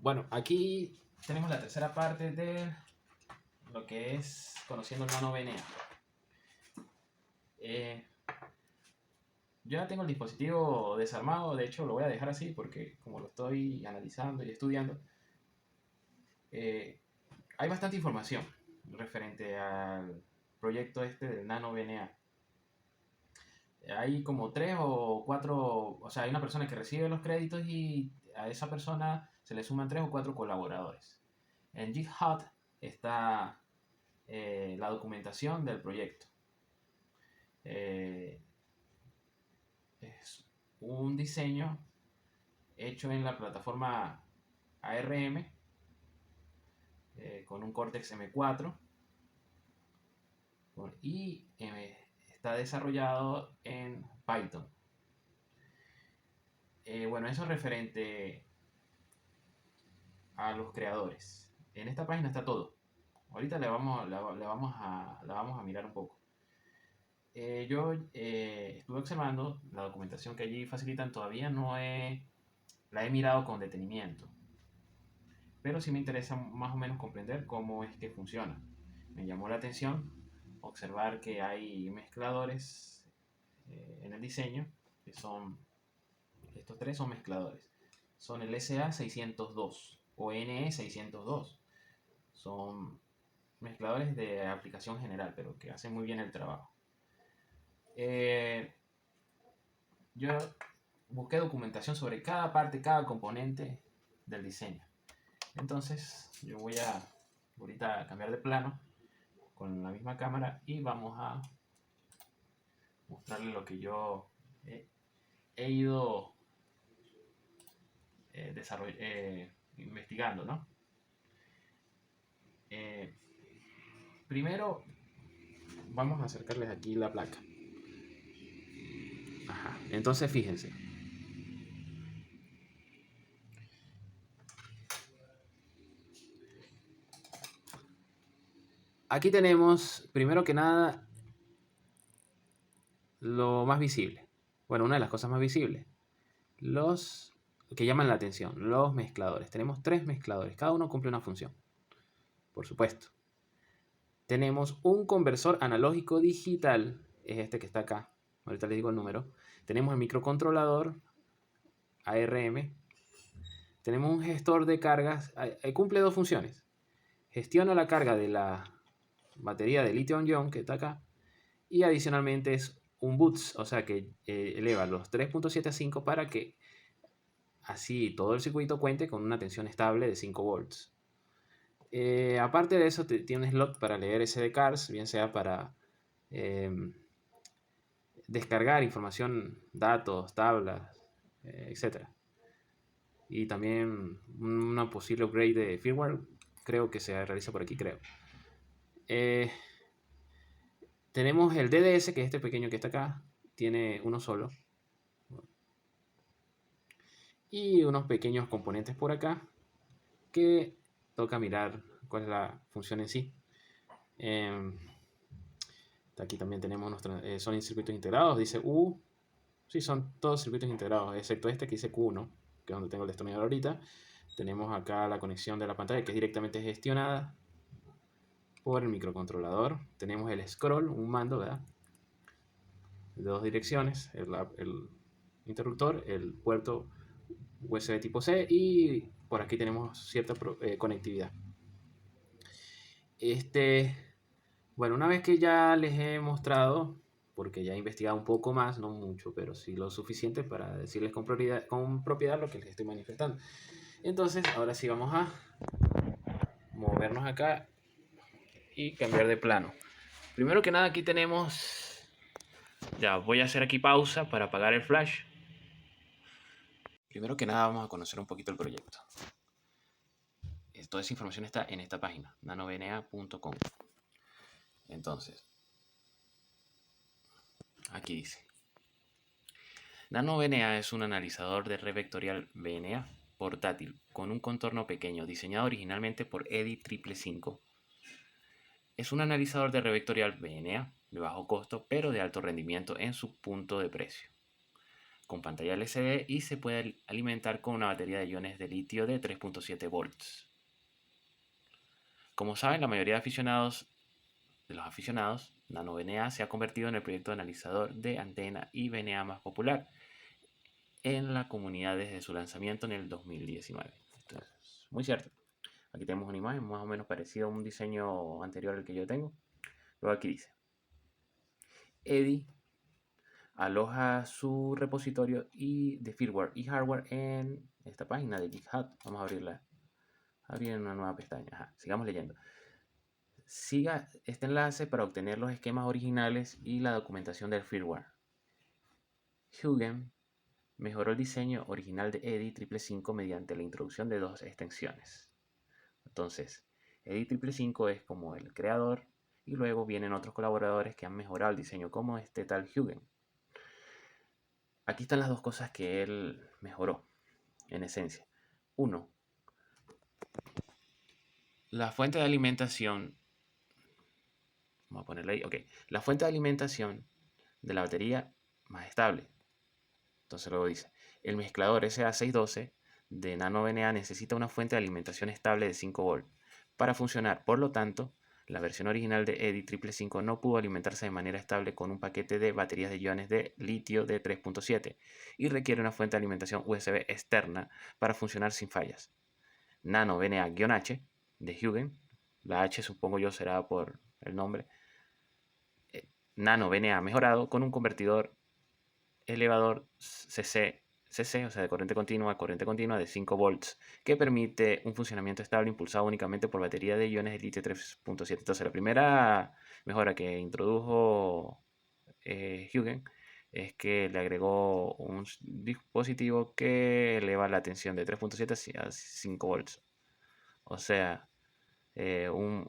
Bueno, aquí tenemos la tercera parte de lo que es conociendo el nano VNA. Yo ya tengo el dispositivo desarmado, de hecho lo voy a dejar así porque como lo estoy analizando y estudiando, hay bastante información referente al proyecto este del nano VNA. Hay como 3 o 4, o sea, hay una persona que recibe los créditos y a esa persona se le suman 3 o 4 colaboradores. En GitHub está la documentación del proyecto. Es un diseño hecho en la plataforma ARM con un Cortex M4 y está desarrollado en Python. Bueno, eso es referente a los creadores. En esta página está todo. Ahorita la vamos a mirar un poco. Yo estuve observando la documentación que allí facilitan, todavía la he mirado con detenimiento, pero sí me interesa más o menos comprender cómo es que funciona. Me llamó la atención observar que hay mezcladores en el diseño, que son, estos 3 son mezcladores. Son el SA602 o NE602. Son mezcladores de aplicación general, pero que hacen muy bien el trabajo. Yo busqué documentación sobre cada parte, cada componente del diseño. Entonces yo voy a ahorita cambiar de plano con la misma cámara y vamos a mostrarle lo que yo he ido investigando, ¿no? Primero vamos a acercarles aquí la placa. Ajá. Entonces fíjense. Aquí tenemos, primero que nada, lo más visible. Bueno, una de las cosas más visibles. Los que llaman la atención, los mezcladores. Tenemos 3 mezcladores, cada uno cumple una función, por supuesto. Tenemos un conversor analógico digital, es este que está acá, ahorita les digo el número. Tenemos el microcontrolador ARM. Tenemos un gestor de cargas, cumple 2 funciones. Gestiona la carga de la batería de litio-ion que está acá, y adicionalmente es un boost, o sea que eleva los 3.7 a 5 para que así todo el circuito cuente con una tensión estable de 5 volts. Aparte de eso, tiene un slot para leer SD cards, bien sea para descargar información, datos, tablas, etc. Y también una posible upgrade de firmware, creo que se realiza por aquí, creo. Tenemos el DDS, que es este pequeño que está acá, tiene uno solo. Y unos pequeños componentes por acá que toca mirar cuál es la función en sí. Aquí también tenemos son circuitos integrados, dice U. Sí, son todos circuitos integrados, excepto este que dice Q1, que es donde tengo el destornillador ahorita. Tenemos acá la conexión de la pantalla, que es directamente gestionada por el microcontrolador. Tenemos el scroll, un mando, ¿verdad? De 2 direcciones, el interruptor, el puerto USB tipo C, y por aquí tenemos cierta conectividad. Bueno, una vez que ya les he mostrado, porque ya he investigado un poco más, no mucho, pero sí lo suficiente para decirles con propiedad lo que les estoy manifestando. Entonces, ahora sí vamos a movernos acá y cambiar de plano. Primero que nada, aquí tenemos... Ya, voy a hacer aquí pausa para apagar el flash. Primero que nada, vamos a conocer un poquito el proyecto. Toda esa información está en esta página, nanovna.com. Entonces, aquí dice: NanoVNA es un analizador de red vectorial VNA portátil con un contorno pequeño, diseñado originalmente por EDI555. Es un analizador de red vectorial VNA de bajo costo, pero de alto rendimiento en su punto de precio. con pantalla LCD y se puede alimentar con una batería de iones de litio de 3.7 volts. Como saben, la mayoría de los aficionados, NanoVNA se ha convertido en el proyecto de analizador de antena y VNA más popular en la comunidad desde su lanzamiento en el 2019. Esto es muy cierto. Aquí tenemos una imagen más o menos parecida a un diseño anterior al que yo tengo. Luego aquí dice, Eddy aloja su repositorio de firmware y hardware en esta página de GitHub. Vamos a abrirla. Abrir una nueva pestaña. Ajá, sigamos leyendo. Siga este enlace para obtener los esquemas originales y la documentación del firmware. Huygens mejoró el diseño original de Eddy 555 mediante la introducción de dos extensiones. Entonces, Eddy 555 es como el creador y luego vienen otros colaboradores que han mejorado el diseño como este tal Huygens. Aquí están las dos cosas que él mejoró, en esencia. Uno, la fuente de alimentación. Vamos a ponerla ahí. Ok. La fuente de alimentación de la batería más estable. Entonces luego dice, el mezclador SA612 de NanoVNA necesita una fuente de alimentación estable de 5 volts para funcionar. Por lo tanto, la versión original de Eddy 555 no pudo alimentarse de manera estable con un paquete de baterías de iones de litio de 3.7 y requiere una fuente de alimentación USB externa para funcionar sin fallas. NanoVNA-H de Huygens, la H supongo yo será por el nombre, NanoVNA mejorado con un convertidor elevador CC, o sea, de corriente continua a corriente continua de 5 volts, que permite un funcionamiento estable impulsado únicamente por batería de iones de litio 3.7. Entonces, la primera mejora que introdujo Huygens es que le agregó un dispositivo que eleva la tensión de 3.7 a 5 volts. O sea, un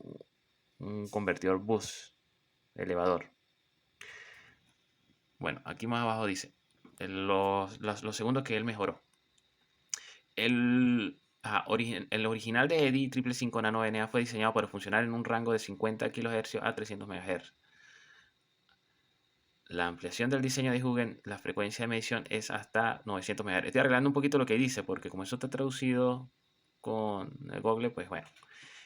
convertidor bus elevador. Bueno, aquí más abajo dice lo segundo que él mejoró. El original de Eddy 555 NanoVNA fue diseñado para funcionar en un rango de 50 kHz a 300 MHz. La ampliación del diseño de Huygens, la frecuencia de medición es hasta 900 MHz. Estoy arreglando un poquito lo que dice, porque como eso está traducido con el Google, pues bueno,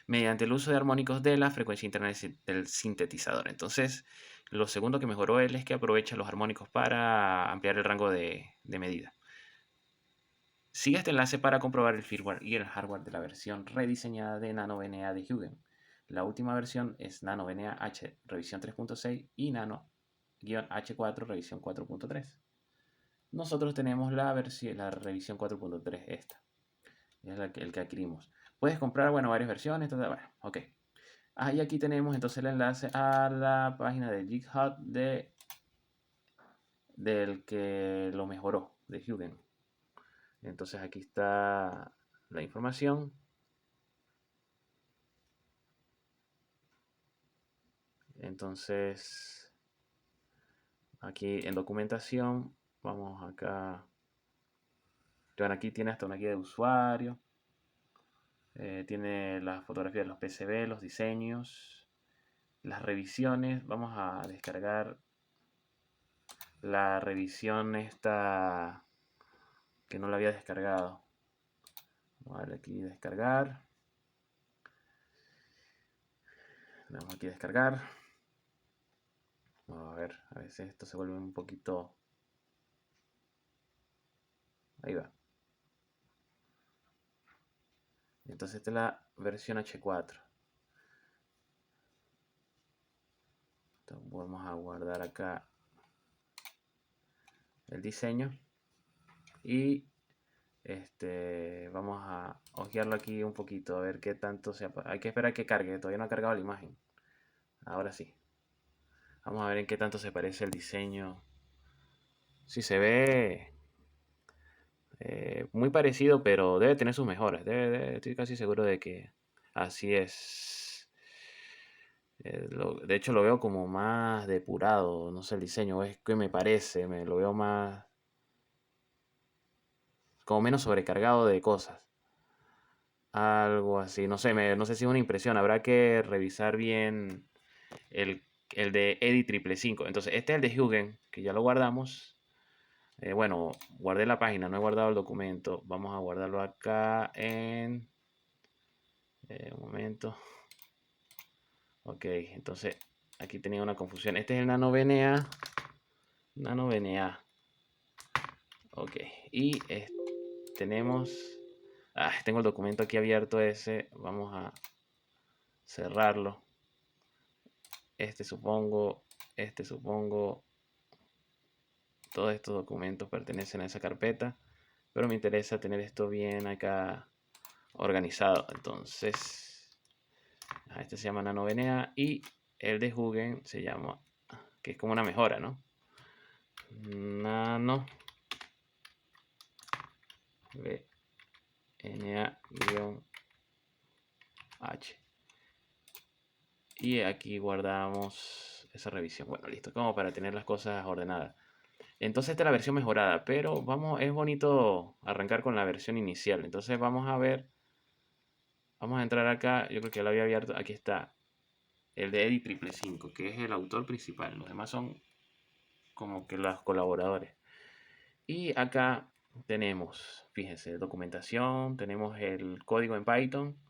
mediante el uso de armónicos de la frecuencia interna del sintetizador. Entonces, lo segundo que mejoró él es que aprovecha los armónicos para ampliar el rango de medida. Siga este enlace para comprobar el firmware y el hardware de la versión rediseñada de NanoVNA de Huygens. La última versión es NanoVNA H revisión 3.6 y Nano-H4 revisión 4.3. Nosotros tenemos la revisión 4.3, esta. Es el que adquirimos. Puedes comprar, bueno, varias versiones. Bueno, ok. Y aquí tenemos entonces el enlace a la página de GitHub del que lo mejoró, de Huygens. Entonces aquí está la información. Entonces, aquí en documentación, vamos acá. Bueno, aquí tiene hasta una guía de usuario. Tiene las fotografías de los PCB, los diseños, las revisiones. Vamos a descargar la revisión esta que no la había descargado. Vamos a darle aquí descargar. Le damos aquí descargar. Vamos a ver, a veces esto se vuelve un poquito... Ahí va. Entonces esta es la versión H4. Entonces vamos a guardar acá el diseño y vamos a ojearlo aquí un poquito a ver qué tanto hay que esperar que cargue, todavía no ha cargado la imagen. Ahora sí, vamos a ver en qué tanto se parece el diseño. Sí, se ve muy parecido, pero debe tener sus mejoras. Estoy casi seguro de que así es. De hecho lo veo como más depurado, no sé el diseño, es que me parece, me lo veo más como menos sobrecargado de cosas. Algo así, no sé, no sé si es una impresión, habrá que revisar bien el de Eddy 555. Entonces, este es el de Huygens, que ya lo guardamos. Bueno, guardé la página, no he guardado el documento. Vamos a guardarlo acá en... un momento. Ok, entonces aquí tenía una confusión. Este es el NanoVNA. NanoVNA. Ok, y tenemos... tengo el documento aquí abierto ese. Vamos a cerrarlo. Este supongo. Todos estos documentos pertenecen a esa carpeta. Pero me interesa tener esto bien acá organizado. Entonces, este se llama NanoVNA y el de Hugen se llama, que es como una mejora, ¿no? Nano VNA-H. Y aquí guardamos esa revisión. Bueno, listo, como para tener las cosas ordenadas. Entonces esta es la versión mejorada, pero vamos, es bonito arrancar con la versión inicial. Entonces vamos a ver, vamos a entrar acá, yo creo que lo había abierto, aquí está, el de Eddie 555, que es el autor principal. Los demás son como que los colaboradores. Y acá tenemos, fíjense, documentación, tenemos el código en Python,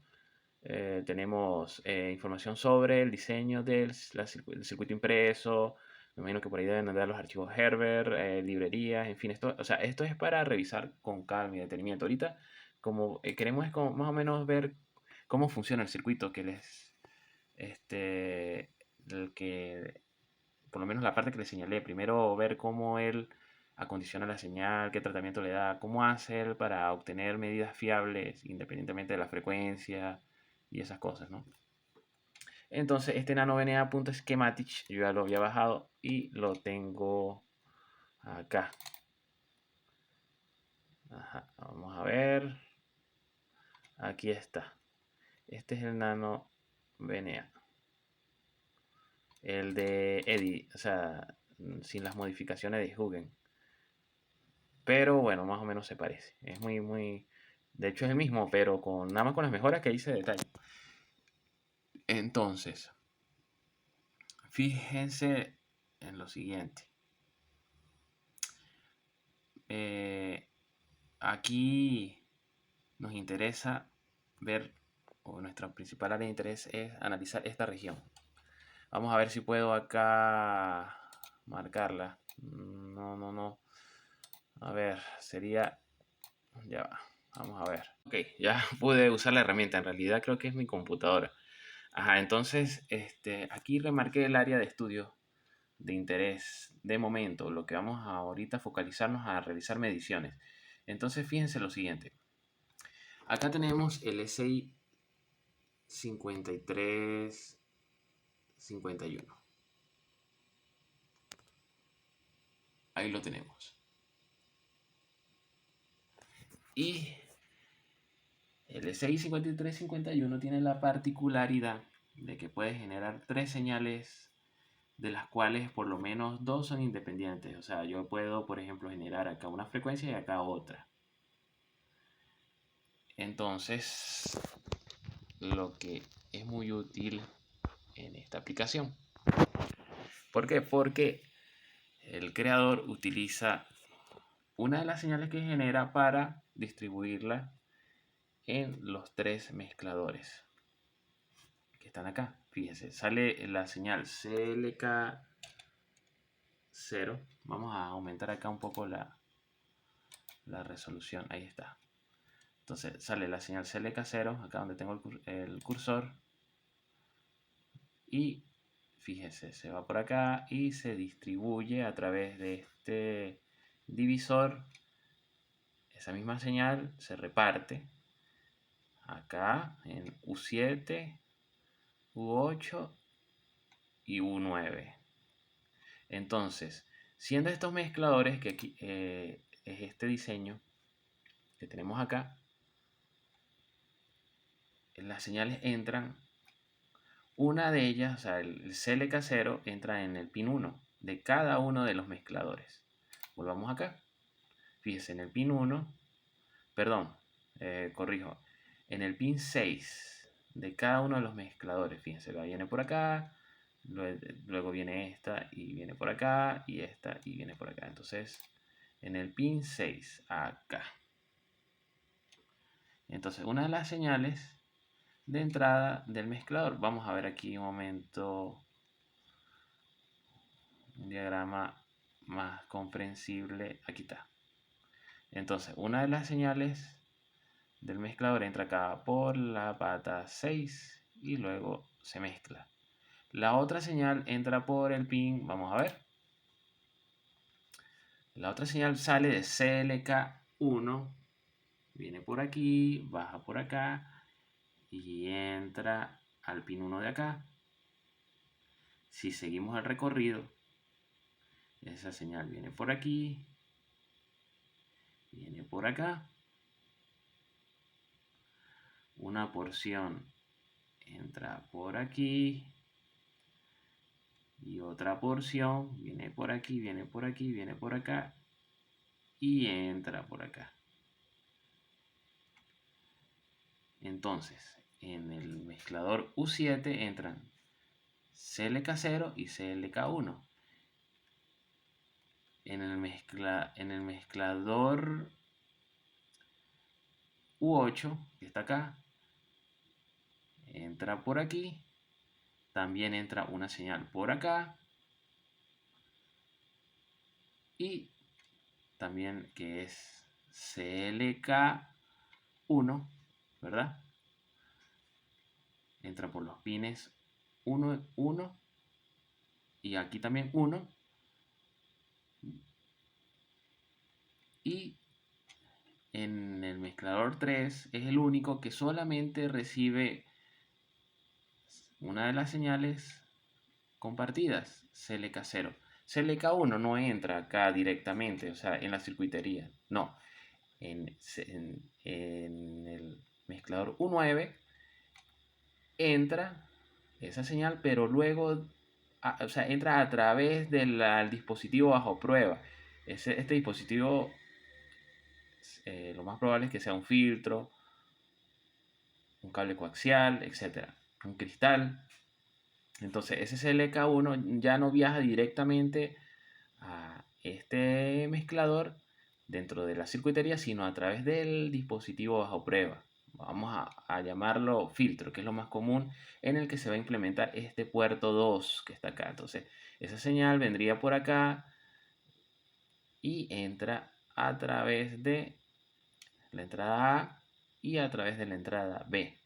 tenemos información sobre el diseño del circuito impreso. Me imagino que por ahí deben andar los archivos Herbert, librerías, en fin, esto, o sea, esto es para revisar con calma y detenimiento. Ahorita, como queremos es como más o menos ver cómo funciona el circuito que les, el que, por lo menos la parte que les señalé. Primero ver cómo él acondiciona la señal, qué tratamiento le da, cómo hace él para obtener medidas fiables independientemente de la frecuencia y esas cosas, ¿no? Entonces, este NanoVNA.schematic yo ya lo había bajado y lo tengo acá. Ajá, vamos a ver. Aquí está. Este es el NanoVNA. El de Eddie, o sea, sin las modificaciones de Hugen. Pero bueno, más o menos se parece. Es muy... De hecho es el mismo, pero con nada más con las mejoras que hice de detalle. Entonces, fíjense en lo siguiente. Aquí nos interesa ver, o nuestra principal área de interés es analizar esta región. Vamos a ver si puedo acá marcarla. No. A ver, sería... Ya va. Vamos a ver. Ok, ya pude usar la herramienta. En realidad creo que es mi computadora. Ajá, entonces aquí remarqué el área de estudio de interés de momento. Lo que vamos a ahorita focalizarnos a realizar mediciones. Entonces fíjense lo siguiente. Acá tenemos el SI 5351. Ahí lo tenemos. Y el SI 5351 tiene la particularidad de que puede generar tres señales de las cuales por lo menos dos son independientes. O sea, yo puedo, por ejemplo, generar acá una frecuencia y acá otra. Entonces, lo que es muy útil en esta aplicación. ¿Por qué? Porque el creador utiliza una de las señales que genera para distribuirla en los tres mezcladores que están acá. Fíjense, sale la señal CLK0. Vamos a aumentar acá un poco la resolución. Ahí está. Entonces sale la señal CLK0, acá donde tengo el cursor. Y fíjense, se va por acá y se distribuye a través de este divisor. Esa misma señal se reparte acá en U7, U8 y U9. Entonces, siendo estos mezcladores, que aquí es este diseño que tenemos acá, las señales entran, una de ellas, o sea, el CLK0 entra en el pin 1 de cada uno de los mezcladores. Volvamos acá. Fíjense, en el pin 1, perdón, corrijo, en el pin 6 de cada uno de los mezcladores. Fíjense, viene por acá, luego viene esta y viene por acá, y esta y viene por acá. Entonces, en el pin 6, acá. Entonces, una de las señales de entrada del mezclador, vamos a ver aquí un momento un diagrama más comprensible. Aquí está. Entonces, una de las señales del mezclador entra acá por la pata 6 y luego se mezcla. La otra señal entra por el pin, vamos a ver. La otra señal sale de CLK1, viene por aquí, baja por acá y entra al pin 1 de acá. Si seguimos el recorrido, esa señal viene por aquí, viene por acá. Una porción entra por aquí y otra porción viene por aquí, viene por aquí, viene por acá y entra por acá. Entonces, en el mezclador U7 entran CLK0 y CLK1. En el mezclador U8, que está acá, entra por aquí. También entra una señal por acá. Y también que es CLK1, ¿verdad? Entra por los pines 1, 1 y aquí también 1. Y en el mezclador 3 es el único que solamente recibe una de las señales compartidas, CLK0. CLK1 no entra acá directamente, o sea, en la circuitería. No, en el mezclador U9 entra esa señal, pero luego, o sea, entra a través del dispositivo bajo prueba. Este dispositivo, lo más probable es que sea un filtro, un cable coaxial, etcétera, un cristal. Entonces, ese CLK1 ya no viaja directamente a este mezclador dentro de la circuitería, sino a través del dispositivo bajo prueba. Vamos a llamarlo filtro, que es lo más común, en el que se va a implementar este puerto 2 que está acá. Entonces, esa señal vendría por acá y entra a través de la entrada A y a través de la entrada B.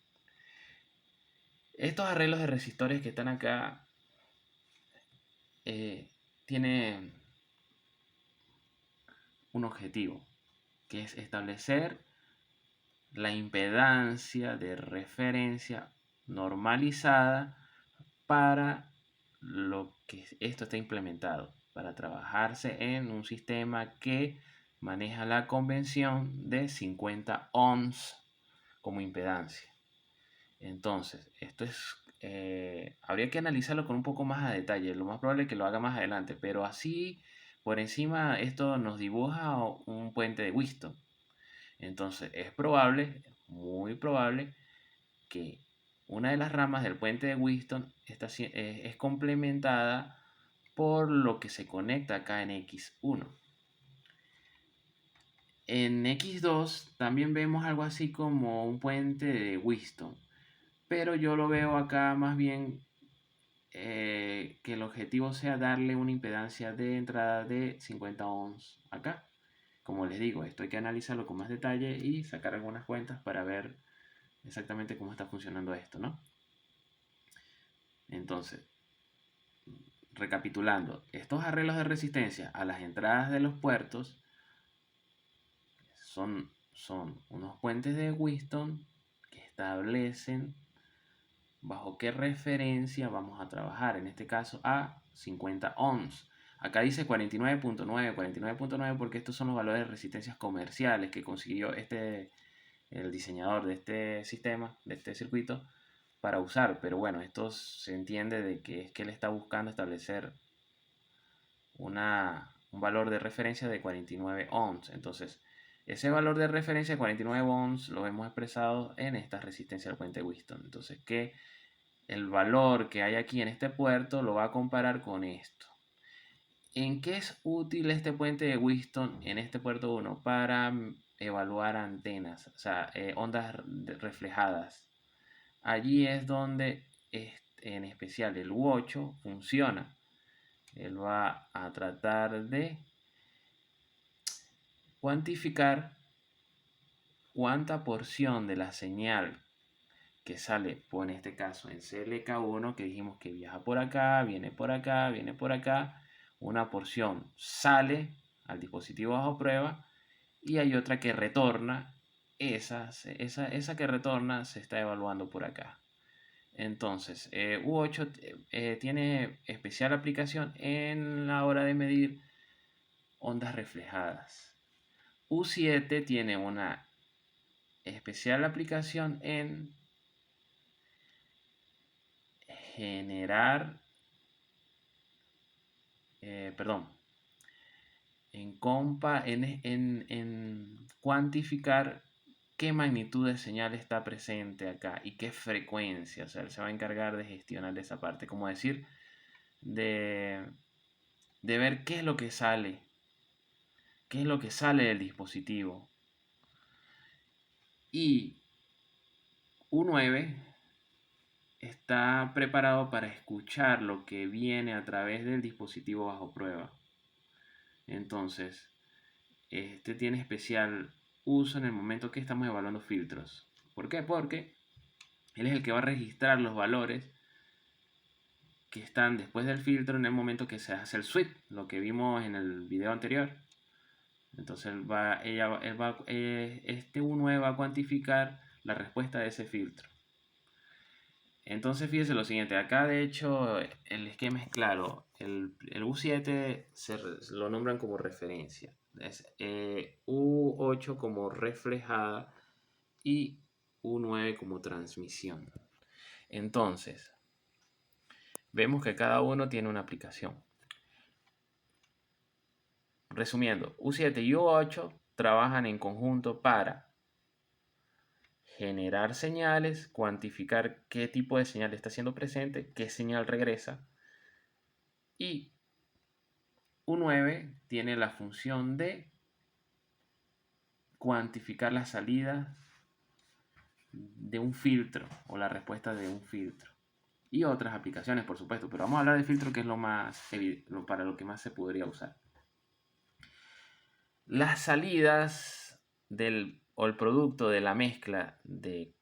Estos arreglos de resistores que están acá tienen un objetivo, que es establecer la impedancia de referencia normalizada para lo que esto está implementado, para trabajarse en un sistema que maneja la convención de 50 ohms como impedancia. Entonces, esto es, habría que analizarlo con un poco más a detalle. Lo más probable es que lo haga más adelante, pero así por encima esto nos dibuja un puente de Wheaton. Entonces, es probable, muy probable, que una de las ramas del puente de Wheaton es complementada por lo que se conecta acá en X1. En X2 también vemos algo así como un puente de Wheaton, pero yo lo veo acá más bien que el objetivo sea darle una impedancia de entrada de 50 ohms acá. Como les digo, esto hay que analizarlo con más detalle y sacar algunas cuentas para ver exactamente cómo está funcionando esto, ¿no? Entonces, recapitulando, estos arreglos de resistencia a las entradas de los puertos son unos puentes de Wheaton que establecen bajo qué referencia vamos a trabajar, en este caso a 50 ohms. Acá dice 49.9, 49.9 porque estos son los valores de resistencias comerciales que consiguió el diseñador de este sistema, de este circuito, para usar. Pero bueno, esto se entiende de que es que él está buscando establecer un valor de referencia de 49 ohms. Entonces, ese valor de referencia de 49 ohms lo hemos expresado en esta resistencia al puente Wheaton. Entonces, que el valor que hay aquí en este puerto lo va a comparar con esto. ¿En qué es útil este puente de Wheatstone en este puerto 1? Para evaluar antenas, o sea, ondas reflejadas. Allí es donde en especial el U8 funciona. Él va a tratar de cuantificar cuánta porción de la señal que sale, en este caso en CLK1, que dijimos que viaja por acá, viene por acá, viene por acá, una porción sale al dispositivo bajo prueba y hay otra que retorna. Esa que retorna se está evaluando por acá. Entonces, U8 tiene especial aplicación en la hora de medir ondas reflejadas. U7 tiene una especial aplicación en generar, perdón, en cuantificar qué magnitud de señal está presente acá y qué frecuencia. O sea, él se va a encargar de gestionar esa parte, como decir, de ver qué es lo que sale, del dispositivo. Y U9 está preparado para escuchar lo que viene a través del dispositivo bajo prueba. Entonces, este tiene especial uso en el momento que estamos evaluando filtros. ¿Por qué? Porque él es el que va a registrar los valores que están después del filtro en el momento que se hace el sweep, lo que vimos en el video anterior. Entonces este U9 va a cuantificar la respuesta de ese filtro. Entonces fíjese lo siguiente, acá de hecho el esquema es claro, el U7 lo nombran como referencia, es U8 como reflejada y U9 como transmisión. Entonces, vemos que cada uno tiene una aplicación. Resumiendo, U7 y U8 trabajan en conjunto para generar señales, cuantificar qué tipo de señal está siendo presente, qué señal regresa. Y U9 tiene la función de cuantificar la salida de un filtro o la respuesta de un filtro. Y otras aplicaciones, por supuesto, pero vamos a hablar de filtro, que es para lo que más se podría usar. Las salidas o el producto de la mezcla de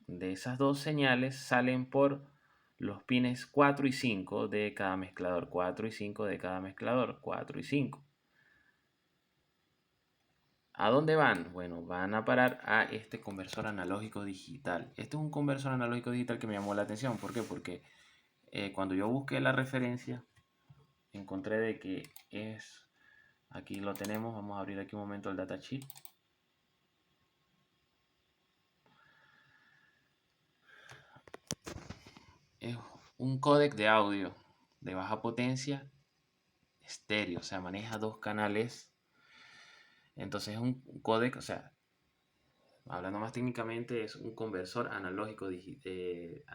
esas dos señales salen por los pines 4 y 5 de cada mezclador. 4 y 5 de cada mezclador. 4 y 5. ¿A dónde van? Bueno, van a parar a este conversor analógico digital. Este es un conversor analógico digital que me llamó la atención. ¿Por qué? Porque cuando yo busqué la referencia, encontré de que es... Aquí lo tenemos. Vamos a abrir aquí un momento el datasheet. Es un códec de audio de baja potencia estéreo, o sea, maneja dos canales. Entonces es un códec, o sea, hablando más técnicamente, es un conversor analógico digital.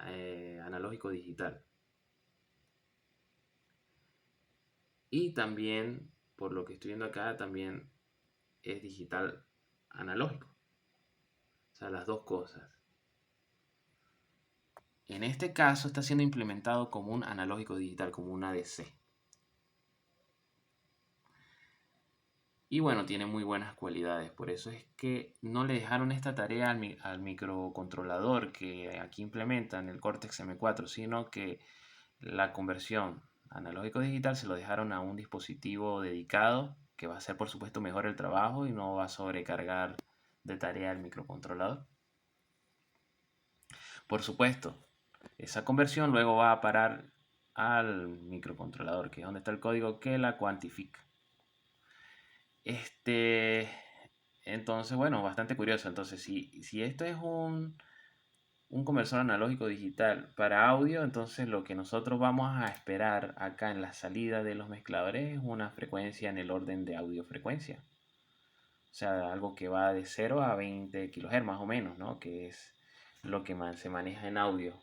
Y también, por lo que estoy viendo acá, también es digital analógico. O sea, las dos cosas. En este caso está siendo implementado como un analógico digital, como un ADC. Y bueno, tiene muy buenas cualidades. Por eso es que no le dejaron esta tarea al microcontrolador que aquí implementan el Cortex M4, sino que la conversión analógico-digital se lo dejaron a un dispositivo dedicado que va a hacer, por supuesto, mejor el trabajo y no va a sobrecargar de tarea al microcontrolador. Por supuesto, esa conversión luego va a parar al microcontrolador, que es donde está el código que la cuantifica. Entonces, bueno, bastante curioso. Entonces, si esto es un conversor analógico digital para audio, entonces lo que nosotros vamos a esperar acá en la salida de los mezcladores es una frecuencia en el orden de audiofrecuencia. O sea, algo que va de 0 a 20 kHz más o menos, ¿no? Que es lo que se maneja en audio.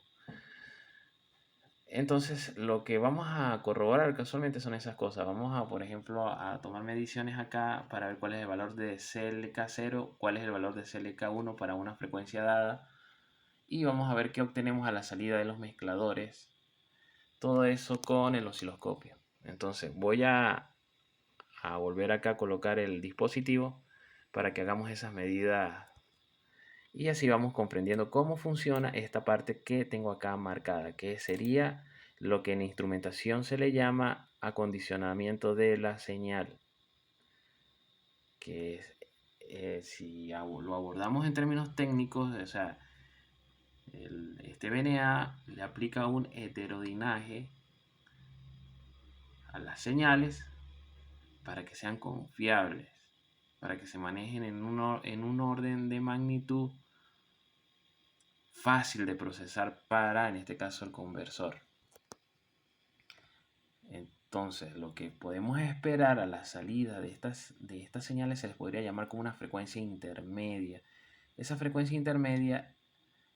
Entonces, lo que vamos a corroborar casualmente son esas cosas. Vamos a, por ejemplo, a tomar mediciones acá para ver cuál es el valor de CLK0, cuál es el valor de CLK1 para una frecuencia dada. Y vamos a ver qué obtenemos a la salida de los mezcladores. Todo eso con el osciloscopio. Entonces, voy a volver acá a colocar el dispositivo para que hagamos esas medidas. Y así vamos comprendiendo cómo funciona esta parte que tengo acá marcada, que sería lo que en instrumentación se le llama acondicionamiento de la señal. Que si lo abordamos en términos técnicos, o sea, este VNA le aplica un heterodinaje a las señales para que sean confiables, para que se manejen en un orden de magnitud fácil de procesar para, en este caso, el conversor. Entonces, lo que podemos esperar a la salida de estas señales se les podría llamar como una frecuencia intermedia. Esa frecuencia intermedia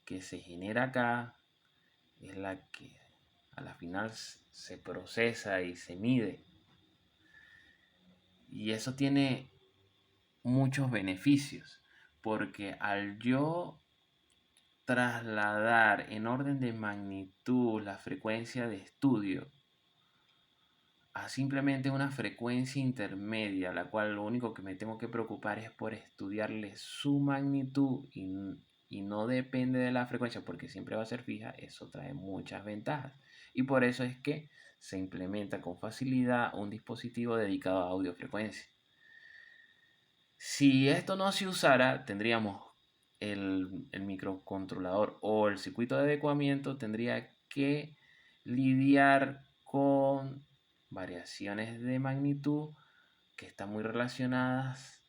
que se genera acá es la que a la final se procesa y se mide. Y eso tiene muchos beneficios, porque al yo trasladar en orden de magnitud la frecuencia de estudio a simplemente una frecuencia intermedia, la cual lo único que me tengo que preocupar es por estudiarle su magnitud y no depende de la frecuencia porque siempre va a ser fija, eso trae muchas ventajas. Y por eso es que se implementa con facilidad un dispositivo dedicado a audiofrecuencia. Si esto no se usara, tendríamos el microcontrolador o el circuito de adecuamiento tendría que lidiar con variaciones de magnitud que están muy relacionadas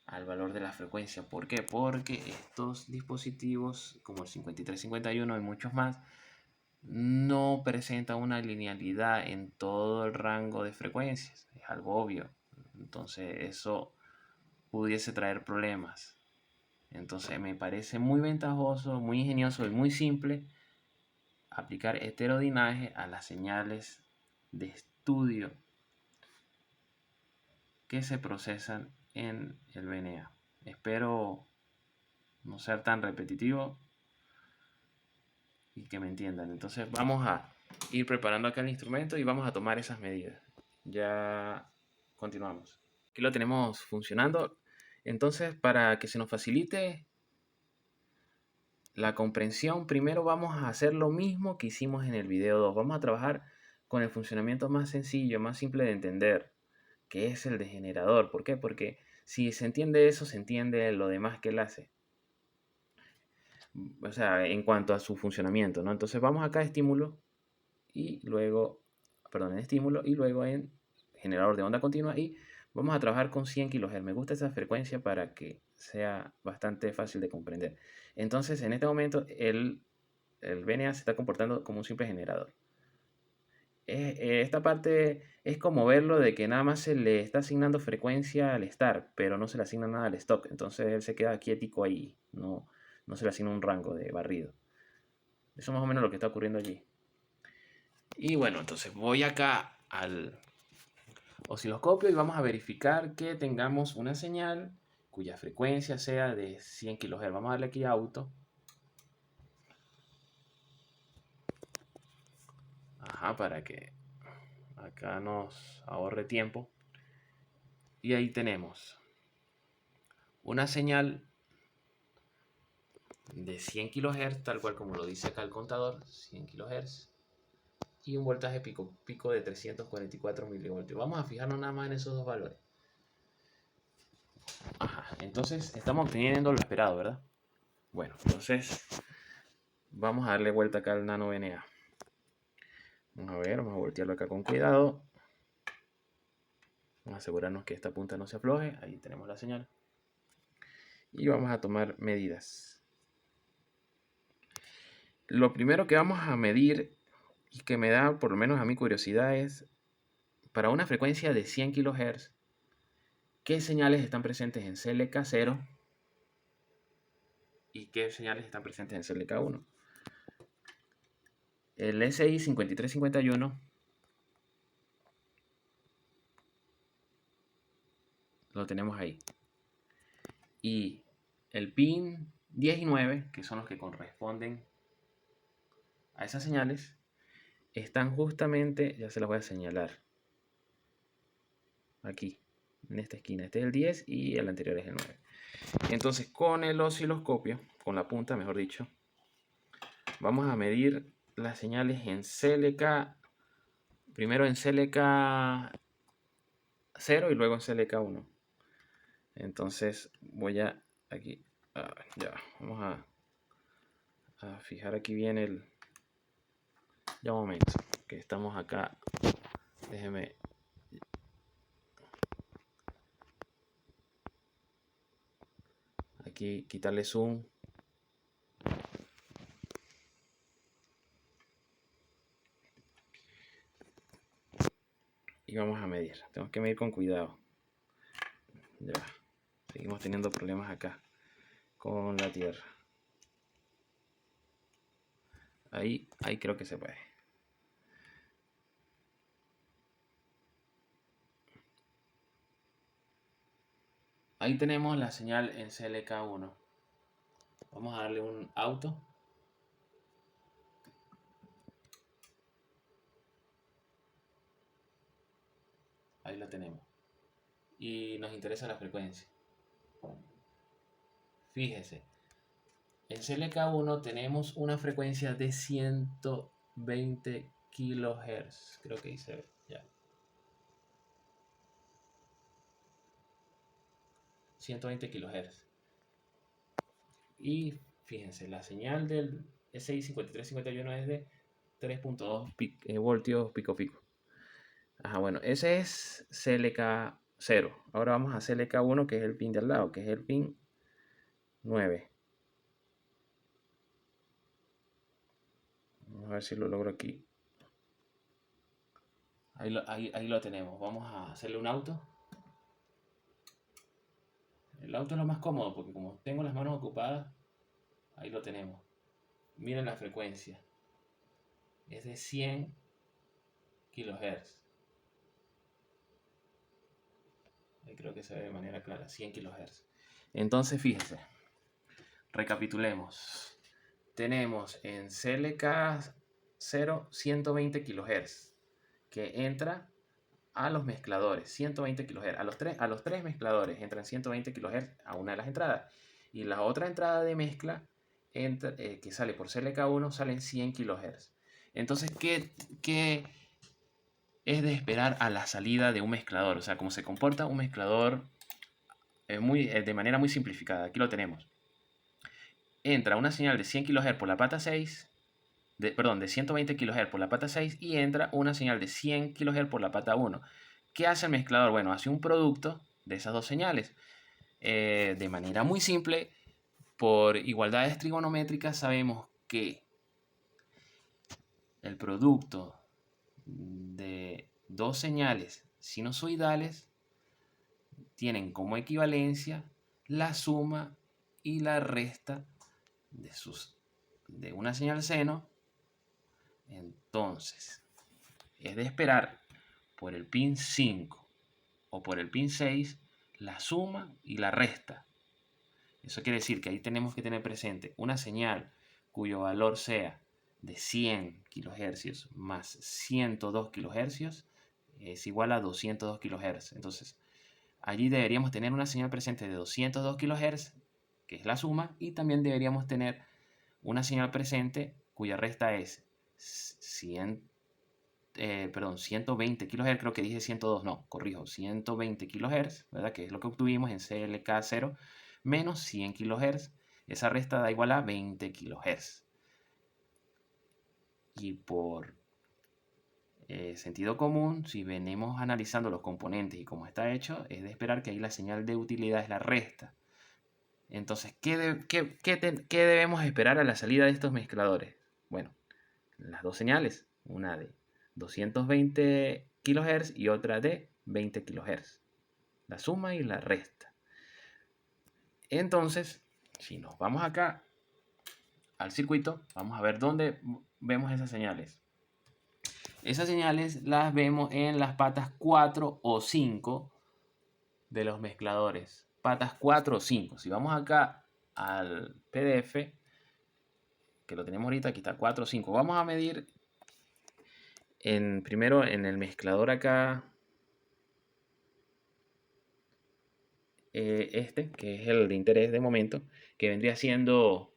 al valor de la frecuencia. ¿Por qué? Porque estos dispositivos como el 5351 y muchos más no presentan una linealidad en todo el rango de frecuencias. Es algo obvio. Entonces eso pudiese traer problemas. Entonces me parece muy ventajoso, muy ingenioso y muy simple aplicar heterodinaje a las señales de estudio que se procesan en el VNA. Espero no ser tan repetitivo y que me entiendan. Entonces vamos a ir preparando acá el instrumento y vamos a tomar esas medidas. Ya continuamos. Aquí lo tenemos funcionando. Entonces, para que se nos facilite la comprensión, primero vamos a hacer lo mismo que hicimos en el video 2. Vamos a trabajar con el funcionamiento más sencillo, más simple de entender, que es el de generador. ¿Por qué? Porque si se entiende eso, se entiende lo demás que él hace. O sea, en cuanto a su funcionamiento, ¿no? Entonces vamos acá a estímulo y luego, perdón, en estímulo y luego en generador de onda continua y vamos a trabajar con 100 kHz. Me gusta esa frecuencia para que sea bastante fácil de comprender. Entonces, en este momento, el VNA se está comportando como un simple generador. Esta parte es como verlo de que nada más se le está asignando frecuencia al start, pero no se le asigna nada al stop. Entonces él se queda quietico ahí, no se le asigna un rango de barrido. Eso es más o menos lo que está ocurriendo allí. Y bueno, entonces voy acá al osciloscopio y vamos a verificar que tengamos una señal cuya frecuencia sea de 100 kHz. Vamos a darle aquí a auto. Ajá, para que acá nos ahorre tiempo. Y ahí tenemos una señal de 100 kHz, tal cual como lo dice acá el contador, 100 kHz. Y un voltaje pico de 344 milivoltios. Vamos a fijarnos nada más en esos dos valores. Ajá, entonces estamos obteniendo lo esperado, ¿verdad? Bueno, entonces vamos a darle vuelta acá al nano VNA. Vamos a ver, vamos a voltearlo acá con cuidado. Vamos a asegurarnos que esta punta no se afloje. Ahí tenemos la señal. Y vamos a tomar medidas. Lo primero que vamos a medir y que me da, por lo menos a mi curiosidad, es para una frecuencia de 100 kHz, ¿qué señales están presentes en CLK0 y qué señales están presentes en CLK1? El SI 5351 lo tenemos ahí. Y el pin 10 y 9, que son los que corresponden a esas señales, están justamente, ya se los voy a señalar, aquí, en esta esquina. Este es el 10 y el anterior es el 9. Entonces, con el osciloscopio, con la punta, mejor dicho, vamos a medir las señales en CLK, primero en CLK 0 y luego en CLK 1. Entonces, voy a, aquí, ya, vamos a fijar aquí bien el, ya un momento, que estamos acá, déjeme, aquí quitarle zoom. Y vamos a medir. Tenemos que medir con cuidado. Ya. Seguimos teniendo problemas acá con la tierra. Ahí creo que se puede. Ahí tenemos la señal en CLK1. Vamos a darle un auto. Ahí lo tenemos. Y nos interesa la frecuencia. Fíjese. En CLK1 tenemos una frecuencia de 120 kHz. Creo que ahí se ve. Ya. 120 kHz. Y fíjense, la señal del SI 5351 es de 3.2 voltios pico pico. Ajá, bueno, ese es CLK 0. Ahora vamos a CLK 1, que es el pin de al lado, que es el pin 9. Vamos a ver si lo logro aquí. Ahí lo tenemos. Vamos a hacerle un auto. El auto es lo más cómodo porque como tengo las manos ocupadas, ahí lo tenemos. Miren la frecuencia. Es de 100 kHz. Ahí creo que se ve de manera clara. 100 kHz. Entonces, fíjense. Recapitulemos. Tenemos en CLK 0 120 kHz que entra a los mezcladores, 120 kHz. A los tres mezcladores entran 120 kHz a una de las entradas. Y la otra entrada de mezcla que sale por CLK1 salen 100 kHz. Entonces, ¿qué es de esperar a la salida de un mezclador? O sea, cómo se comporta un mezclador de manera muy simplificada. Aquí lo tenemos. Entra una señal de 100 kHz por la pata 6, de 120 kHz por la pata 6 y entra una señal de 100 kHz por la pata 1. ¿Qué hace el mezclador? Bueno, hace un producto de esas dos señales. De manera muy simple, por igualdades trigonométricas sabemos que el producto de dos señales sinusoidales tienen como equivalencia la suma y la resta de una señal seno. Entonces, es de esperar por el pin 5 o por el pin 6 la suma y la resta. Eso quiere decir que ahí tenemos que tener presente una señal cuyo valor sea de 100 kHz más 102 kHz es igual a 202 kHz. Entonces, allí deberíamos tener una señal presente de 202 kHz, que es la suma, y también deberíamos tener una señal presente cuya resta es 120 kHz, creo que dije 102, no, corrijo, 120 kHz, ¿verdad? Que es lo que obtuvimos en CLK 0, menos 100 kHz, esa resta da igual a 20 kHz. Y por sentido común, si venimos analizando los componentes y cómo está hecho, es de esperar que ahí la señal de utilidad es la resta. Entonces, ¿qué debemos esperar a la salida de estos mezcladores? Bueno, las dos señales, una de 220 kHz y otra de 20 kHz. La suma y la resta. Entonces, si nos vamos acá al circuito, vamos a ver dónde vemos esas señales. Esas señales las vemos en las patas 4 o 5 de los mezcladores. Patas 4 o 5. Si vamos acá al PDF, que lo tenemos ahorita, aquí está 4 o 5. Vamos a medir primero en el mezclador acá, que es el de interés de momento, que vendría siendo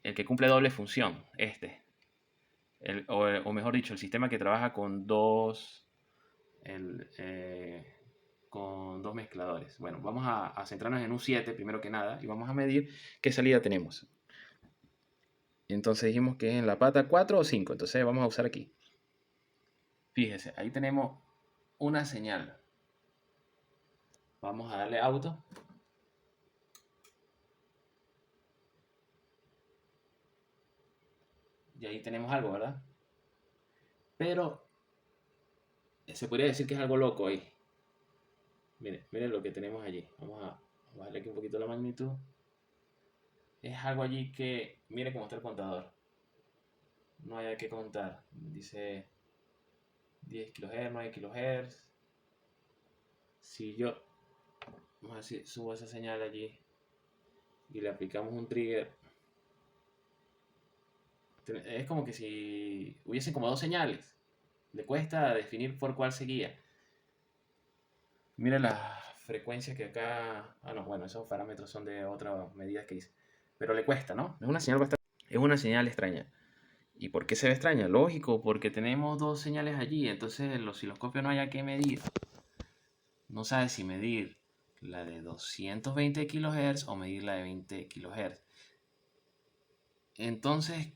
el que cumple doble función, o mejor dicho, el sistema que trabaja con con dos mezcladores. Bueno, vamos a centrarnos en un 7 primero que nada y vamos a medir qué salida tenemos. Entonces dijimos que en la pata 4 o 5, entonces vamos a usar aquí. Fíjese, ahí tenemos una señal. Vamos a darle auto. Y ahí tenemos algo, ¿verdad? Pero se podría decir que es algo loco ahí. Miren lo que tenemos allí. Vamos a bajarle aquí un poquito la magnitud. Es algo allí que, mire cómo está el contador. No hay que contar. Dice 10 kHz, 9 kHz. Si yo, vamos a decir, subo esa señal allí y le aplicamos un trigger, es como que si hubiesen como dos señales. Le cuesta definir por cuál se guía. Mira la frecuencia que acá... Ah, no, bueno, esos parámetros son de otras medidas que hice. Pero le cuesta, ¿no? Es una señal extraña. ¿Y por qué se ve extraña? Lógico, porque tenemos dos señales allí. Entonces el osciloscopio no haya que medir. No sabe si medir la de 220 kHz o medir la de 20 kHz. Entonces,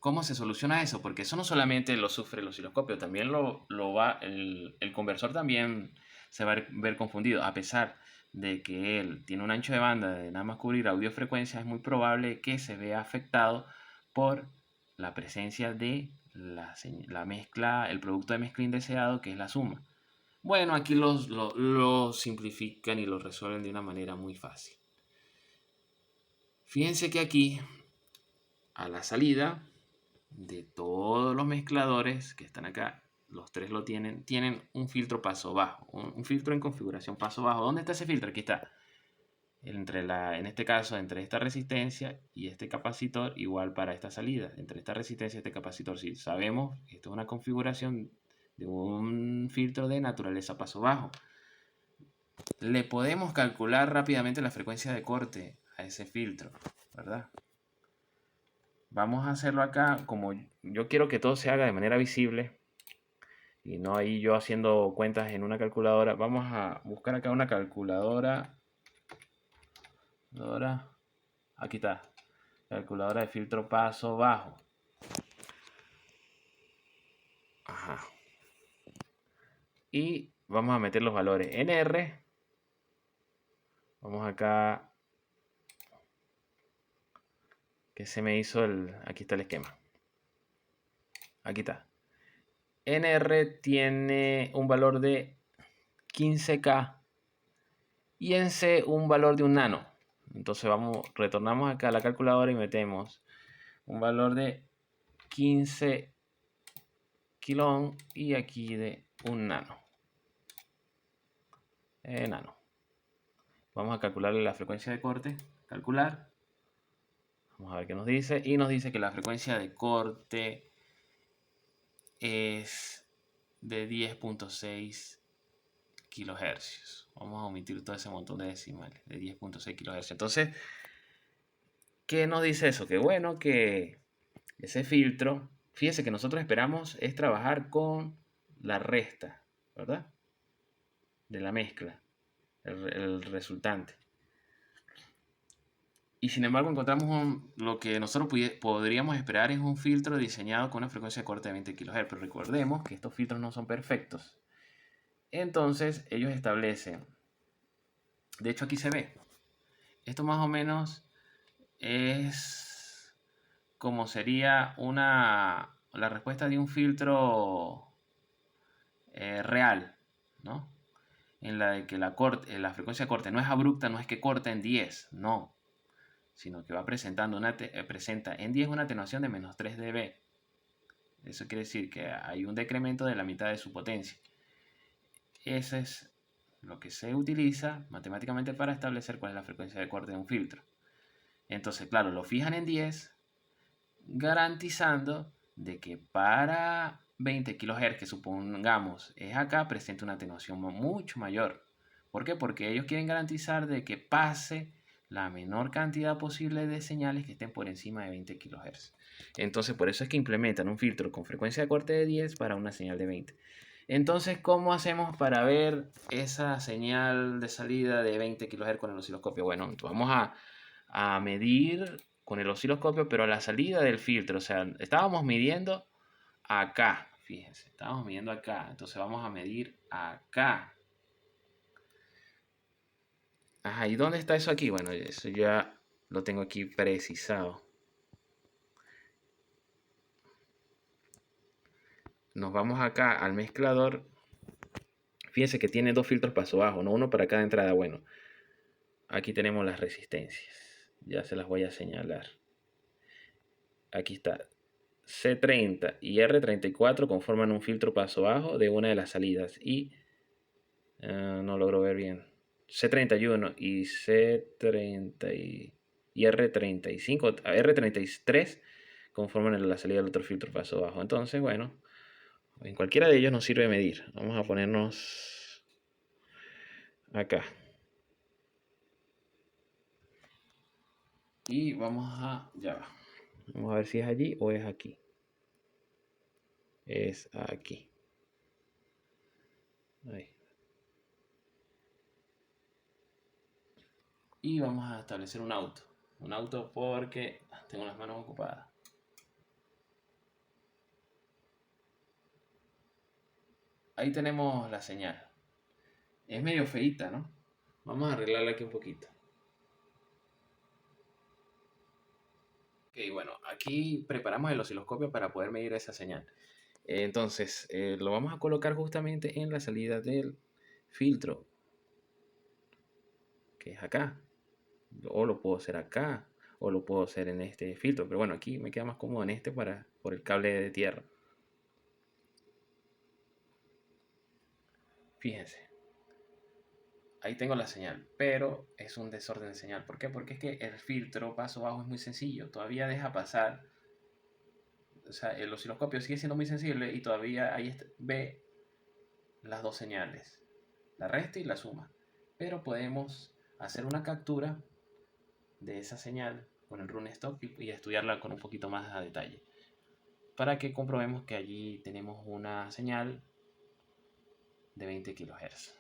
¿cómo se soluciona eso? Porque eso no solamente lo sufre el osciloscopio, también el conversor también se va a ver confundido. A pesar de que él tiene un ancho de banda de nada más cubrir audiofrecuencia, es muy probable que se vea afectado por la presencia de la mezcla, el producto de mezcla indeseado, que es la suma. Bueno, aquí lo simplifican y lo resuelven de una manera muy fácil. Fíjense que aquí, a la salida de todos los mezcladores que están acá, los tres lo tienen un filtro paso bajo, un filtro en configuración paso bajo. ¿Dónde está ese filtro? Aquí está. En este caso, entre esta resistencia y este capacitor, igual para esta salida. Entre esta resistencia y este capacitor, si sabemos, esto es una configuración de un filtro de naturaleza paso bajo. Le podemos calcular rápidamente la frecuencia de corte a ese filtro, ¿verdad? Vamos a hacerlo acá, como yo quiero que todo se haga de manera visible y no ahí yo haciendo cuentas en una calculadora. Vamos a buscar acá una calculadora. Aquí está, calculadora de filtro paso bajo. Ajá. Y vamos a meter los valores en R. Vamos acá, que se me hizo aquí está el esquema. Aquí está. NR tiene un valor de 15K y en C un valor de 1 nano. Entonces retornamos acá a la calculadora y metemos un valor de 15 kiloohm y aquí de 1 nano. Vamos a calcularle la frecuencia de corte. Calcular. Vamos a ver qué nos dice. Y nos dice que la frecuencia de corte es de 10.6 kilohercios. Vamos a omitir todo ese montón de decimales de 10.6 kilohercios. Entonces, ¿qué nos dice eso? Que bueno, que ese filtro, fíjese que nosotros esperamos es trabajar con la resta, ¿verdad? De la mezcla, el resultante. Y sin embargo encontramos lo que nosotros podríamos esperar es un filtro diseñado con una frecuencia de corte de 20 kHz. Pero recordemos que estos filtros no son perfectos. Entonces ellos establecen, de hecho aquí se ve, esto más o menos es como sería la respuesta de un filtro real, ¿no? En la de que la frecuencia de corte no es abrupta, no es que corte en 10, no, sino que va presentando presenta en 10 una atenuación de menos 3 dB. Eso quiere decir que hay un decremento de la mitad de su potencia. Eso es lo que se utiliza matemáticamente para establecer cuál es la frecuencia de corte de un filtro. Entonces, claro, lo fijan en 10, garantizando de que para 20 kHz, que supongamos es acá, presente una atenuación mucho mayor. ¿Por qué? Porque ellos quieren garantizar de que pase la menor cantidad posible de señales que estén por encima de 20 kHz. Entonces, por eso es que implementan un filtro con frecuencia de corte de 10 para una señal de 20. Entonces, ¿cómo hacemos para ver esa señal de salida de 20 kHz con el osciloscopio? Bueno, vamos a medir con el osciloscopio, pero a la salida del filtro. O sea, estábamos midiendo acá, fíjense, estábamos midiendo acá. Entonces vamos a medir acá. Ajá, ¿y dónde está eso aquí? Bueno, eso ya lo tengo aquí precisado. Nos vamos acá al mezclador. Fíjense que tiene dos filtros paso bajo, ¿no? Uno para cada entrada. Bueno, aquí tenemos las resistencias. Ya se las voy a señalar. Aquí está. C30 y R34 conforman un filtro paso bajo de una de las salidas. Y no logro ver bien. C31 y C30 y R35, R33 conforman la salida del otro filtro paso bajo. Entonces, bueno, en cualquiera de ellos nos sirve medir. Vamos a ponernos acá. Y vamos a... ya va. Vamos a ver si es allí o es aquí. Es aquí. Ahí. Y vamos a establecer un auto. Un auto porque tengo las manos ocupadas. Ahí tenemos la señal. Es medio feita, ¿no? Vamos a arreglarla aquí un poquito. Ok, bueno, aquí preparamos el osciloscopio para poder medir esa señal. Entonces, lo vamos a colocar justamente en la salida del filtro, que es acá. O lo puedo hacer acá, o lo puedo hacer en este filtro. Pero bueno, aquí me queda más cómodo en este por el cable de tierra. Fíjense. Ahí tengo la señal, pero es un desorden de señal. ¿Por qué? Porque es que el filtro paso bajo es muy sencillo. Todavía deja pasar. O sea, el osciloscopio sigue siendo muy sensible y todavía ahí ve las dos señales, la resta y la suma. Pero podemos hacer una captura de esa señal con el RunStop y estudiarla con un poquito más a detalle. Para que comprobemos que allí tenemos una señal de 20 kHz.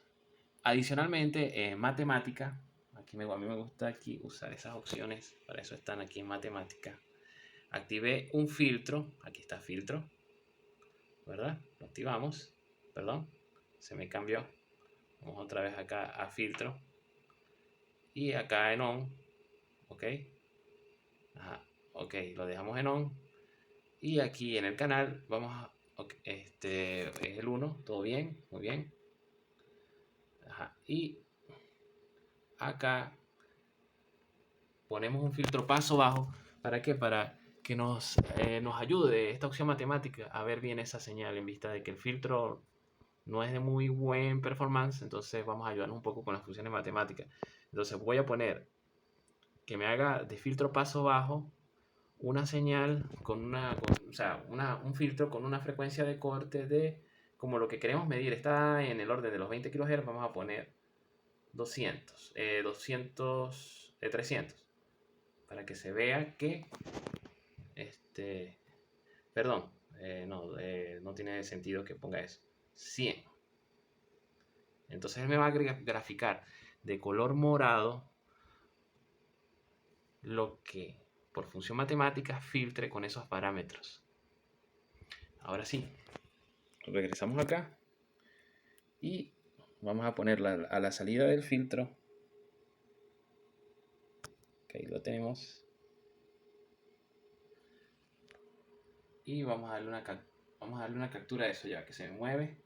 Adicionalmente, en matemática, a mí me gusta aquí usar esas opciones, para eso están aquí en matemática. Activé un filtro, aquí está filtro, ¿verdad? Lo activamos, perdón, se me cambió. Vamos otra vez acá a filtro y acá en on, ok. Ajá, ok, lo dejamos en on y aquí en el canal vamos a, okay, este es el 1, todo bien, muy bien. Ajá, y acá ponemos un filtro paso bajo. ¿Para qué? Para que nos ayude esta opción matemática a ver bien esa señal en vista de que el filtro no es de muy buen performance. Entonces vamos a ayudarnos un poco con las funciones matemáticas. Entonces voy a poner que me haga de filtro paso bajo una señal un filtro con una frecuencia de corte de, como lo que queremos medir está en el orden de los 20 kHz, vamos a poner 200, 300, para que se vea que, perdón, no tiene sentido que ponga eso, 100. Entonces él me va a graficar de color morado lo que por función matemática filtre con esos parámetros. Ahora sí, regresamos acá y vamos a ponerla a la salida del filtro. Que ahí lo tenemos. Y vamos a darle una captura de eso ya, que se mueve.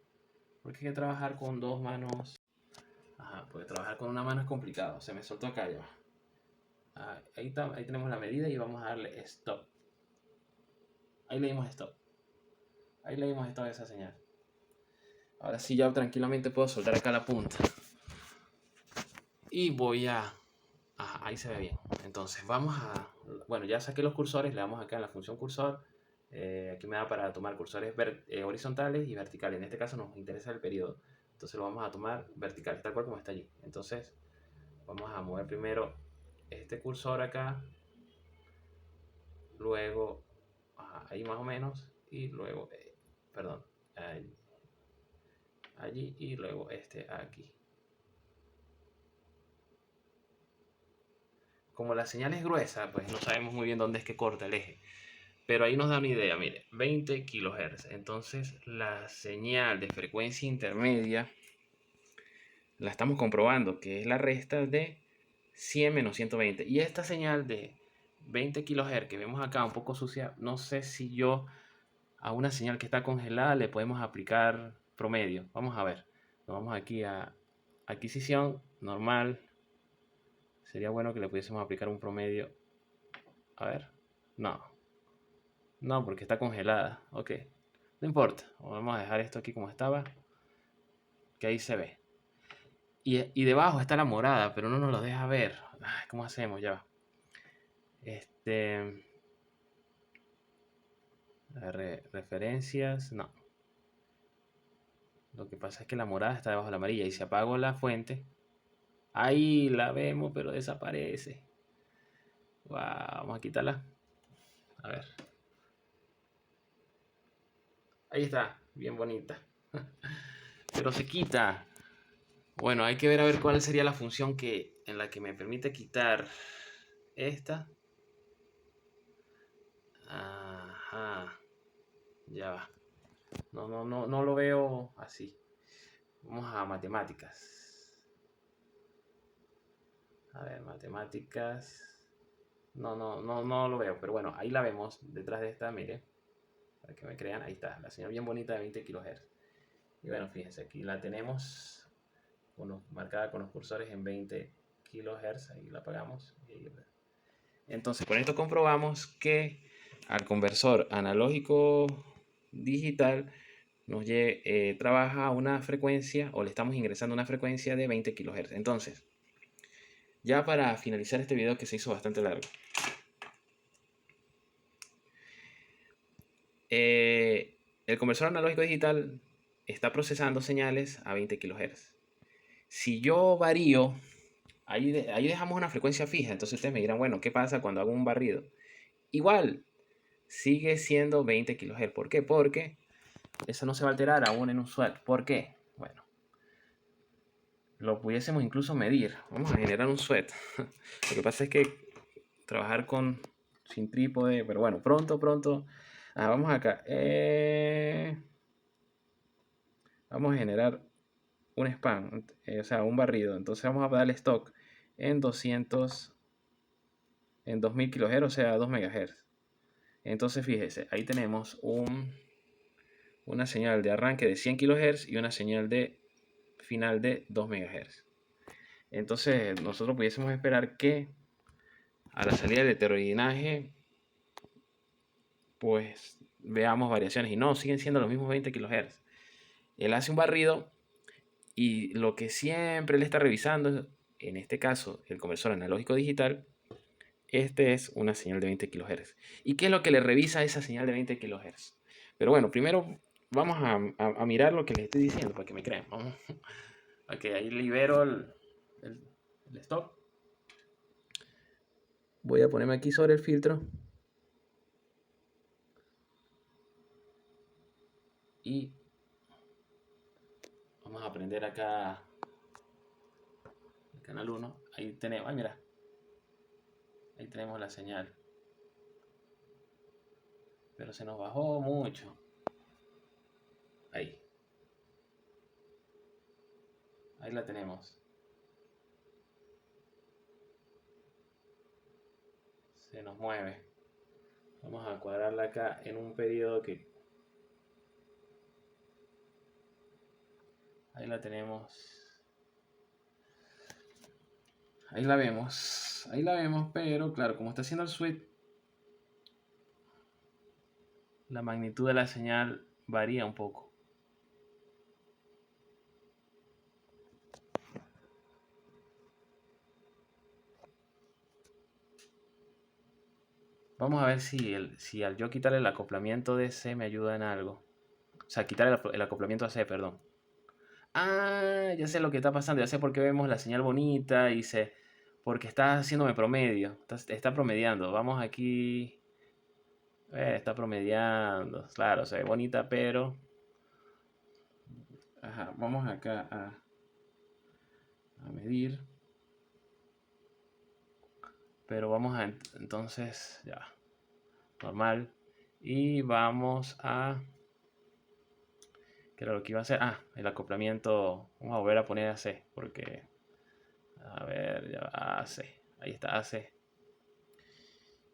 Porque hay que trabajar con dos manos. Ajá, porque trabajar con una mano es complicado. Se me soltó acá ya. Ahí tenemos la medida y vamos a darle stop. Ahí le dimos stop. Ahí le dimos stop a esa señal. Ahora sí ya tranquilamente puedo soltar acá la punta. Y voy a... Ajá, ahí se ve bien. Entonces vamos a... Bueno, ya saqué los cursores, le damos acá en la función cursor. Aquí me da para tomar cursores horizontales y verticales. En este caso nos interesa el periodo. Entonces lo vamos a tomar vertical, tal cual como está allí. Entonces vamos a mover primero este cursor acá. Luego ahí más o menos. Y luego, perdón, allí y luego este aquí. Como la señal es gruesa, pues no sabemos muy bien dónde es que corta el eje. Pero ahí nos da una idea, mire, 20 kHz. Entonces la señal de frecuencia intermedia la estamos comprobando, que es la resta de 100 menos 120. Y esta señal de 20 kHz que vemos acá un poco sucia, no sé si a una señal que está congelada le podemos aplicar promedio. Vamos a ver. Nos vamos aquí a adquisición, normal. Sería bueno que le pudiésemos aplicar un promedio. A ver. No, porque está congelada. Ok. No importa. Vamos a dejar esto aquí como estaba. Que ahí se ve. Y debajo está la morada, pero no nos lo deja ver. Ay, ¿cómo hacemos? Ya va. Referencias. No. Lo que pasa es que la morada está debajo de la amarilla. Y si apago la fuente. Ahí la vemos, pero desaparece. Wow, vamos a quitarla. A ver. Ahí está. Bien bonita. Pero se quita. Bueno, hay que ver a ver cuál sería la función en la que me permite quitar esta. Ajá. Ya va. No lo veo así. Vamos a matemáticas. A ver, matemáticas. No lo veo. Pero bueno, ahí la vemos. Detrás de esta, mire. Para que me crean. Ahí está. La señal bien bonita de 20 kHz. Y bueno, fíjense. Aquí la tenemos marcada con los cursores en 20 kHz. Ahí la apagamos. Entonces, con esto comprobamos que al conversor analógico digital trabaja una frecuencia, o le estamos ingresando una frecuencia de 20 kHz. Entonces, ya para finalizar este video que se hizo bastante largo, el conversor analógico digital está procesando señales a 20 kHz. Si yo varío, ahí dejamos una frecuencia fija. Entonces ustedes me dirán, bueno, ¿qué pasa cuando hago un barrido? Igual, sigue siendo 20 kHz. ¿Por qué? Porque eso no se va a alterar aún en un SWAT. ¿Por qué? Bueno, lo pudiésemos incluso medir. Vamos a generar un SWAT. Lo que pasa es que trabajar sin trípode, pero bueno, pronto. Vamos acá. Vamos a generar un span, o sea, un barrido. Entonces vamos a darle stock en 2000 kHz, o sea, 2 MHz. Entonces fíjese, ahí tenemos una señal de arranque de 100 kHz y una señal de final de 2 MHz. Entonces nosotros pudiésemos esperar que a la salida del heterogenaje pues veamos variaciones, y no, siguen siendo los mismos 20 kHz. Él hace un barrido y lo que siempre le está revisando, en este caso el conversor analógico digital, este es una señal de 20 kHz. ¿Y qué es lo que le revisa esa señal de 20 kHz? Pero bueno, primero vamos a mirar lo que les estoy diciendo para que me crean. Ok, ahí libero el stop. Voy a ponerme aquí sobre el filtro. Y vamos a prender acá el canal 1. Ahí tenemos, ay mira, ahí tenemos la señal. Pero se nos bajó mucho. Ahí. Ahí la tenemos. Se nos mueve. Vamos a cuadrarla acá en un periodo que... Ahí la tenemos. Ahí la vemos, pero claro, como está haciendo el switch, la magnitud de la señal varía un poco. Vamos a ver si al yo quitar el acoplamiento de C me ayuda en algo. O sea, quitar el acoplamiento a C, perdón. Ah, ya sé lo que está pasando, ya sé por qué vemos la señal bonita y sé, porque está haciéndome promedio, está promediando. Vamos aquí, está promediando, claro, se ve bonita, pero... Ajá, vamos acá a medir, pero vamos a entonces, ya, normal, y vamos a... ¿Qué era lo que iba a hacer? Ah, el acoplamiento, vamos a volver a poner AC, porque... A ver, ya va, AC, ahí está AC.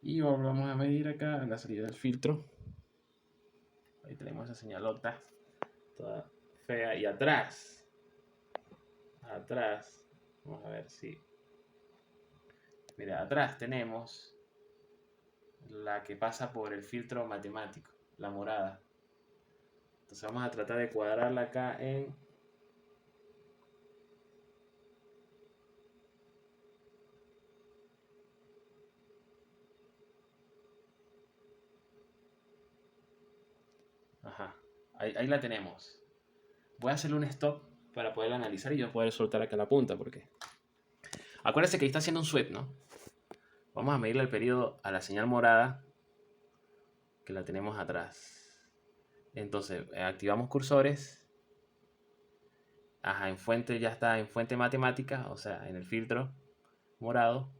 Y vamos a medir acá la salida del filtro. Ahí tenemos esa señalota toda fea. Y atrás, vamos a ver si... Mira, atrás tenemos la que pasa por el filtro matemático, la morada. Entonces vamos a tratar de cuadrarla acá en... Ajá, ahí la tenemos. Voy a hacerle un stop para poder analizar y yo poder soltar acá la punta, porque... Acuérdense que ahí está haciendo un sweep, ¿no? Vamos a medirle el periodo a la señal morada que la tenemos atrás. Entonces, activamos cursores. Ajá, en fuente ya está en fuente matemática, o sea, en el filtro morado.